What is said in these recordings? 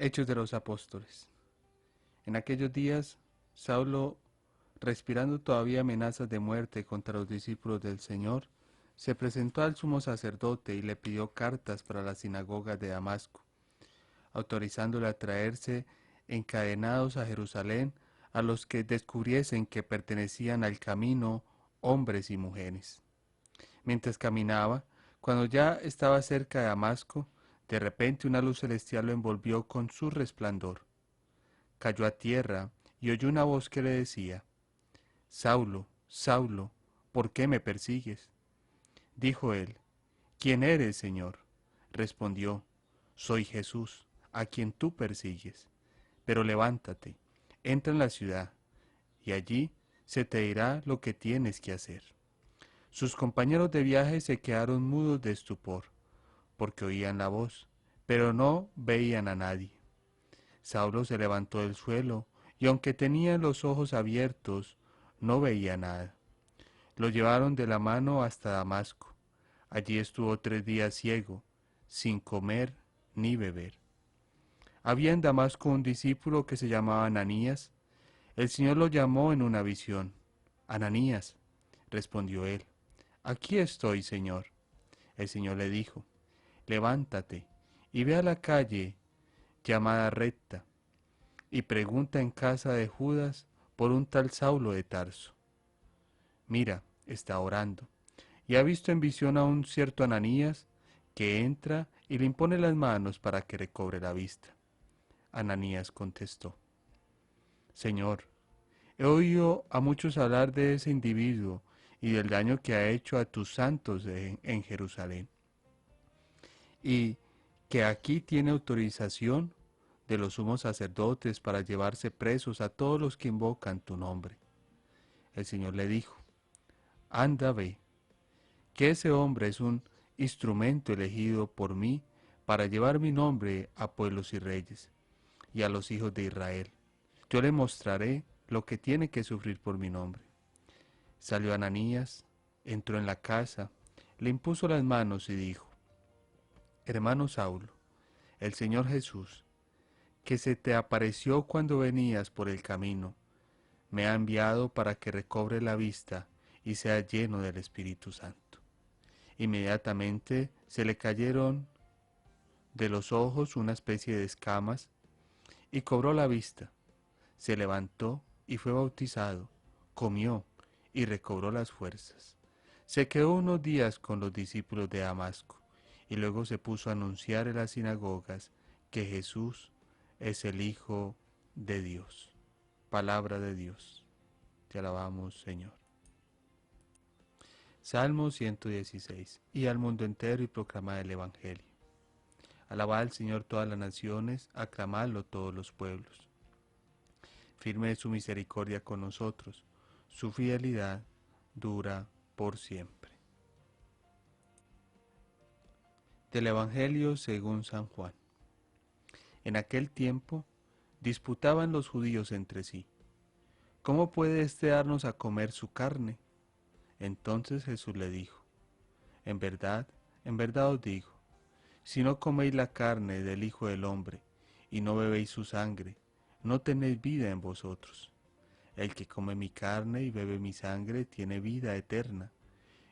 Hechos de los Apóstoles. En aquellos días, Saulo, respirando todavía amenazas de muerte contra los discípulos del Señor, se presentó al sumo sacerdote y le pidió cartas para las sinagogas de Damasco, autorizándole a traerse encadenados a Jerusalén a los que descubriesen que pertenecían al camino hombres y mujeres. Mientras caminaba, cuando ya estaba cerca de Damasco, de repente una luz celestial lo envolvió con su resplandor. Cayó a tierra y oyó una voz que le decía: Saulo, Saulo, ¿por qué me persigues? Dijo él: ¿Quién eres, Señor? Respondió: Soy Jesús, a quien tú persigues. Pero levántate, entra en la ciudad, y allí se te dirá lo que tienes que hacer. Sus compañeros de viaje se quedaron mudos de estupor, porque oían la voz, pero no veían a nadie. Saulo se levantó del suelo, y aunque tenía los ojos abiertos, no veía nada. Lo llevaron de la mano hasta Damasco. Allí estuvo 3 días ciego, sin comer ni beber. Había en Damasco un discípulo que se llamaba Ananías. El Señor lo llamó en una visión. Ananías, respondió él. Aquí estoy, Señor. El Señor le dijo: Levántate y ve a la calle llamada Recta y pregunta en casa de Judas por un tal Saulo de Tarso. Mira, está orando, y ha visto en visión a un cierto Ananías que entra y le impone las manos para que recobre la vista. Ananías contestó: Señor, he oído a muchos hablar de ese individuo y del daño que ha hecho a tus santos en Jerusalén, y que aquí tiene autorización de los sumos sacerdotes para llevarse presos a todos los que invocan tu nombre. El Señor le dijo: Anda, ve, que ese hombre es un instrumento elegido por mí para llevar mi nombre a pueblos y reyes y a los hijos de Israel. Yo le mostraré lo que tiene que sufrir por mi nombre. Salió Ananías, entró en la casa, le impuso las manos y dijo: Hermano Saulo, el Señor Jesús, que se te apareció cuando venías por el camino, me ha enviado para que recobre la vista y sea lleno del Espíritu Santo. Inmediatamente se le cayeron de los ojos una especie de escamas y cobró la vista. Se levantó y fue bautizado, comió y recobró las fuerzas. Se quedó unos días con los discípulos de Damasco y luego se puso a anunciar en las sinagogas que Jesús es el Hijo de Dios. Palabra de Dios. Te alabamos, Señor. Salmo 116. Y al mundo entero y proclamad el Evangelio. Alabad al Señor todas las naciones, aclamadlo todos los pueblos. Firme es su misericordia con nosotros, su fidelidad dura por siempre. Del Evangelio según San Juan. En aquel tiempo disputaban los judíos entre sí: ¿cómo puede éste darnos a comer su carne? Entonces Jesús le dijo: en verdad os digo, si no coméis la carne del Hijo del Hombre y no bebéis su sangre, no tenéis vida en vosotros. El que come mi carne y bebe mi sangre tiene vida eterna,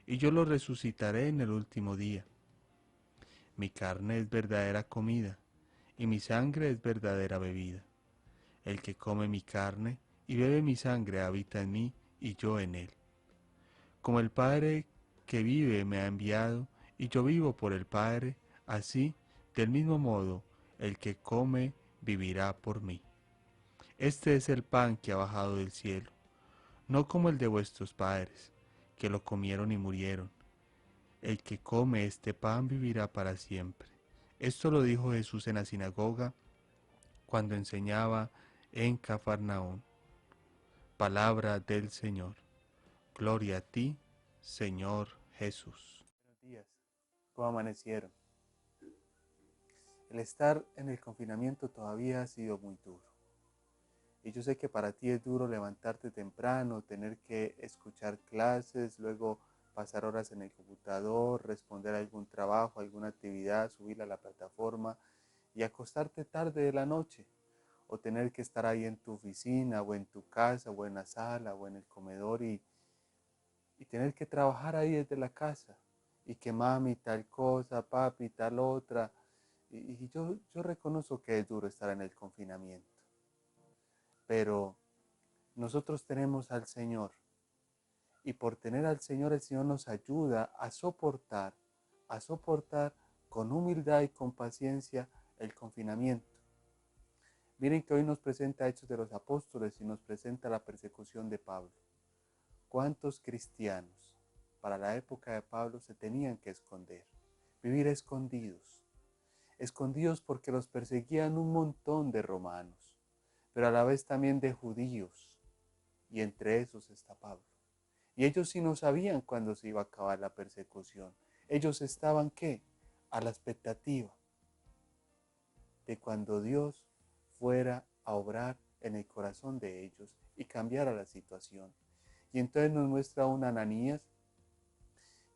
y yo lo resucitaré en el último día. Mi carne es verdadera comida, y mi sangre es verdadera bebida. El que come mi carne y bebe mi sangre habita en mí y yo en él. Como el Padre que vive me ha enviado, y yo vivo por el Padre, así, del mismo modo, el que come vivirá por mí. Este es el pan que ha bajado del cielo, no como el de vuestros padres, que lo comieron y murieron. El que come este pan vivirá para siempre. Esto lo dijo Jesús en la sinagoga cuando enseñaba en Cafarnaún. Palabra del Señor. Gloria a ti, Señor Jesús. Buenos días. ¿Cómo amanecieron? El estar en el confinamiento todavía ha sido muy duro. Y yo sé que para ti es duro levantarte temprano, tener que escuchar clases, luego pasar horas en el computador, responder a algún trabajo, alguna actividad, subirla a la plataforma y acostarte tarde de la noche, o tener que estar ahí en tu oficina, o en tu casa, o en la sala, o en el comedor, y tener que trabajar ahí desde la casa, y que mami tal cosa, papi tal otra, y yo reconozco que es duro estar en el confinamiento, pero nosotros tenemos al Señor, y por tener al Señor, el Señor nos ayuda a soportar con humildad y con paciencia el confinamiento. Miren que hoy nos presenta Hechos de los Apóstoles y nos presenta la persecución de Pablo. ¿Cuántos cristianos para la época de Pablo se tenían que esconder? Vivir escondidos. Escondidos porque los perseguían un montón de romanos, pero a la vez también de judíos. Y entre esos está Pablo. Y ellos sí no sabían cuándo se iba a acabar la persecución. Ellos estaban, ¿qué? A la expectativa de cuando Dios fuera a obrar en el corazón de ellos y cambiara la situación. Y entonces nos muestra un Ananías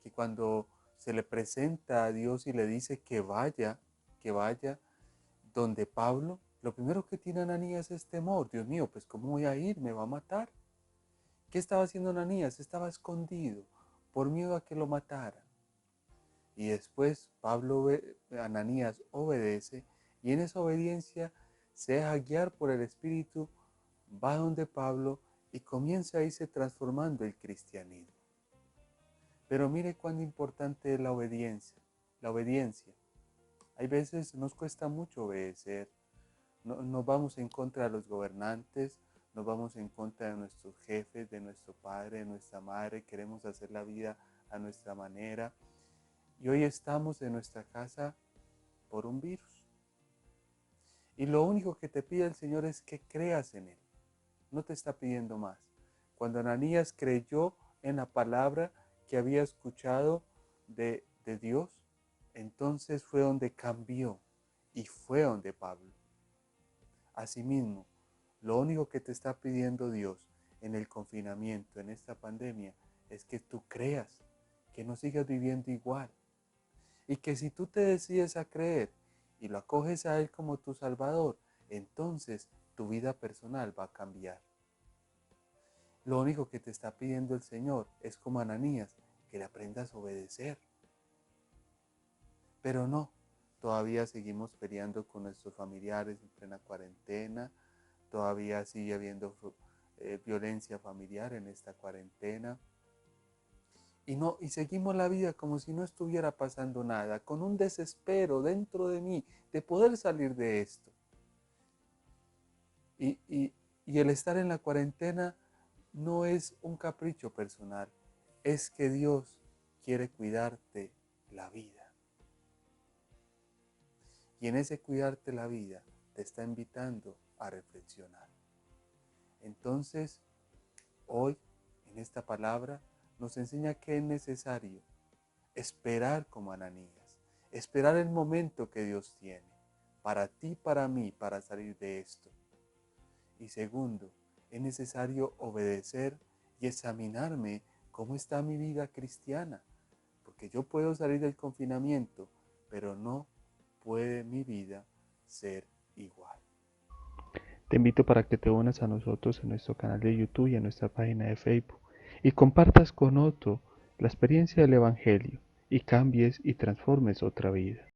que cuando se le presenta a Dios y le dice que vaya donde Pablo, lo primero que tiene Ananías es temor. Dios mío, pues ¿cómo voy a ir? ¿Me va a matar? ¿Qué estaba haciendo Ananías? Estaba escondido por miedo a que lo mataran. Y después Ananías obedece, y en esa obediencia se deja guiar por el Espíritu, va donde Pablo y comienza a irse transformando el cristianismo. Pero mire cuán importante es la obediencia. La obediencia. Hay veces nos cuesta mucho obedecer. Nos vamos en contra de los gobernantes, nos vamos en contra de nuestros jefes, de nuestro padre, de nuestra madre. Queremos hacer la vida a nuestra manera. Y hoy estamos en nuestra casa por un virus. Y lo único que te pide el Señor es que creas en Él. No te está pidiendo más. Cuando Ananías creyó en la palabra que había escuchado de Dios, entonces fue donde cambió y fue donde Pablo. Asimismo, lo único que te está pidiendo Dios en el confinamiento, en esta pandemia, es que tú creas, que no sigas viviendo igual. Y que si tú te decides a creer y lo acoges a Él como tu Salvador, entonces tu vida personal va a cambiar. Lo único que te está pidiendo el Señor es como Ananías, que le aprendas a obedecer. Pero no, todavía seguimos peleando con nuestros familiares en plena cuarentena, todavía sigue habiendo violencia familiar en esta cuarentena. Y seguimos la vida como si no estuviera pasando nada, con un desespero dentro de mí de poder salir de esto. Y el estar en la cuarentena no es un capricho personal, es que Dios quiere cuidarte la vida. Y en ese cuidarte la vida te está invitando a reflexionar. Entonces, hoy, en esta palabra, nos enseña que es necesario esperar como Ananías, esperar el momento que Dios tiene para ti, para mí, para salir de esto. Y segundo, es necesario obedecer y examinarme cómo está mi vida cristiana, porque yo puedo salir del confinamiento, pero no puede mi vida ser igual. Te invito para que te unas a nosotros en nuestro canal de YouTube y en nuestra página de Facebook y compartas con otro la experiencia del Evangelio y cambies y transformes otra vida.